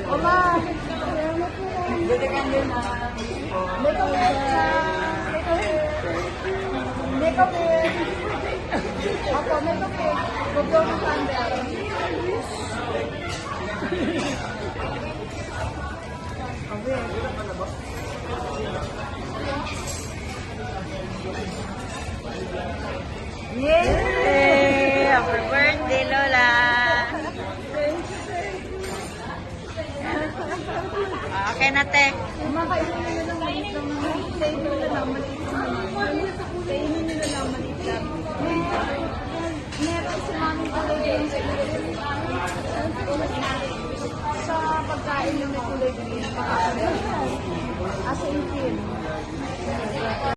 Oma. Dito ka din na. Dito ka Dito ka Ako, dito ka. Bublo ng sandal. Yay! Happy birthday, Lola! Okay na, te. Kumakainin nyo na lang maliit lang. Kainin nyo na lang maliit lang. Kainin nyo na lang maliit lang. Meron si mami kulay green sa pagkain yung may kulay green. As in cream.